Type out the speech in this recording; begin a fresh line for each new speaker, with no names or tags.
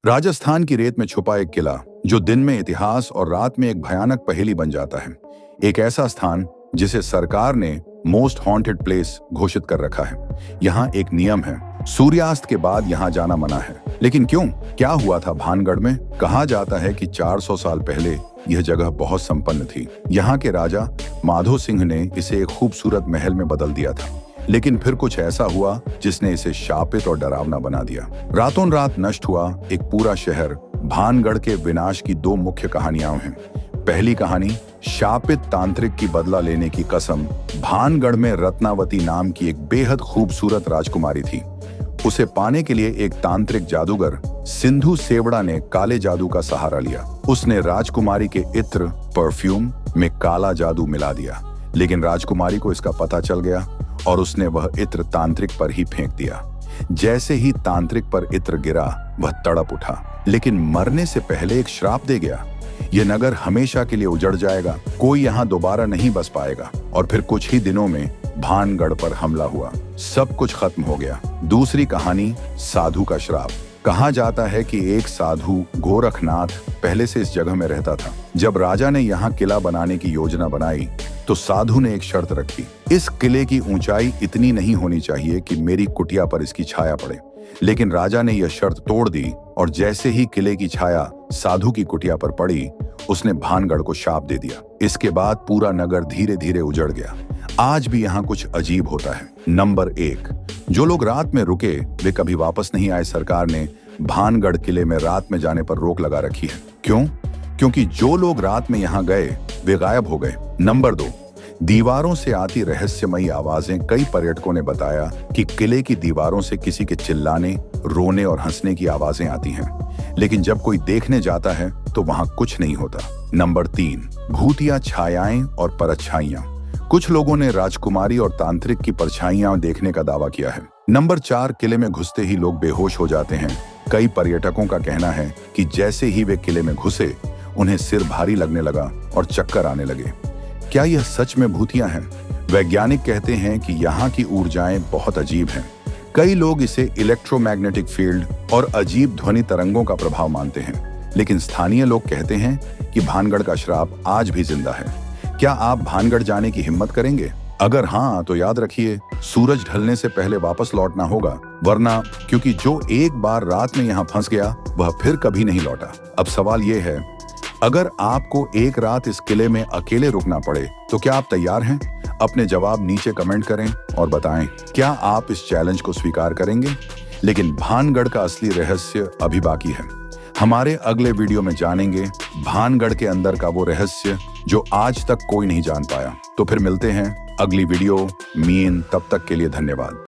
राजस्थान की रेत में छुपा एक किला जो दिन में इतिहास और रात में एक भयानक पहेली बन जाता है। एक ऐसा स्थान जिसे सरकार ने मोस्ट हॉन्टेड प्लेस घोषित कर रखा है। यहाँ एक नियम है, सूर्यास्त के बाद यहाँ जाना मना है। लेकिन क्यों? क्या हुआ था भानगढ़ में? कहा जाता है कि 400 साल पहले यह जगह बहुत संपन्न थी। यहाँ के राजा माधो सिंह ने इसे एक खूबसूरत महल में बदल दिया था, लेकिन फिर कुछ ऐसा हुआ जिसने इसे शापित और डरावना बना दिया। रातों रात नष्ट हुआ एक पूरा शहर। भानगढ़ के विनाश की दो मुख्य कहानियां हैं। पहली कहानी, शापित तांत्रिक की बदला लेने की कसम। भानगढ़ में रत्नावती नाम की एक बेहद खूबसूरत राजकुमारी थी। उसे पाने के लिए एक तांत्रिक जादूगर सिंधु सेवड़ा ने काले जादू का सहारा लिया। उसने राजकुमारी के इत्र परफ्यूम में काला जादू मिला दिया, लेकिन राजकुमारी को इसका पता चल गया और उसने वह इत्र तांत्रिक पर ही फेंक दिया। जैसे ही तांत्रिक पर इत्र गिरा, वह तड़प उठा, लेकिन मरने से पहले एक श्राप दे गया। यह नगर हमेशा के लिए उजड़ जाएगा, कोई यहाँ दोबारा नहीं बस पाएगा। और फिर कुछ ही दिनों में भानगढ़ पर हमला हुआ, सब कुछ खत्म हो गया। दूसरी कहानी, साधु का श्राप। कहा जाता है कि एक साधु गोरखनाथ पहले से इस जगह में रहता था। जब राजा ने यहाँ किला बनाने की योजना बनाई तो साधु ने एक शर्त रखी, इस किले की ऊंचाई इतनी नहीं होनी चाहिए कि मेरी कुटिया पर इसकी छाया पड़े। लेकिन राजा ने यह शर्त तोड़ दी और जैसे ही किले की छाया साधु की कुटिया पर पड़ी, उसने भानगढ़ को शाप दे दिया। इसके बाद पूरा नगर धीरे धीरे उजड़ गया। आज भी यहाँ कुछ अजीब होता है। नंबर 1, जो लोग रात में रुके वे कभी वापस नहीं आए। सरकार ने भानगढ़ किले में रात में जाने पर रोक लगा रखी है। क्यों? क्योंकि जो लोग रात में यहाँ गए वे गायब हो गए। नंबर 2, दीवारों से आती रहस्यमयी आवाजें। कई पर्यटकों ने बताया कि किले की दीवारों से किसी के चिल्लाने, रोने और हंसने की आवाजें आती हैं, लेकिन जब कोई देखने जाता है तो वहां कुछ नहीं होता। नंबर 3, भूतिया छायाएं और परछाइयां। कुछ लोगों ने राजकुमारी और तांत्रिक की परछाइयां देखने का दावा किया है। नंबर 4, किले में घुसते ही लोग बेहोश हो जाते हैं। कई पर्यटकों का कहना है कि जैसे ही वे किले में घुसे उन्हें सिर भारी लगने लगा और चक्कर आने लगे। क्या यह सच में भूतिया हैं? वैज्ञानिक कहते हैं कि यहाँ की ऊर्जाएं बहुत अजीब हैं। कई लोग इसे इलेक्ट्रोमैग्नेटिक फील्ड और अजीब ध्वनि तरंगों का प्रभाव मानते हैं, लेकिन स्थानीय लोग कहते हैं कि भानगढ़ का श्राप आज भी जिंदा है। क्या आप भानगढ़ जाने की हिम्मत करेंगे? अगर हाँ, तो याद रखिए, सूरज ढलने से पहले वापस लौटना होगा, वरना क्योंकि जो एक बार रात में यहाँ फंस गया वह फिर कभी नहीं लौटा। अब सवाल ये है, अगर आपको एक रात इस किले में अकेले रुकना पड़े तो क्या आप तैयार हैं? अपने जवाब नीचे कमेंट करें और बताएं, क्या आप इस चैलेंज को स्वीकार करेंगे? लेकिन भानगढ़ का असली रहस्य अभी बाकी है। हमारे अगले वीडियो में जानेंगे भानगढ़ के अंदर का वो रहस्य जो आज तक कोई नहीं जान पाया। तो फिर मिलते हैं अगली वीडियो। तब तक के लिए धन्यवाद।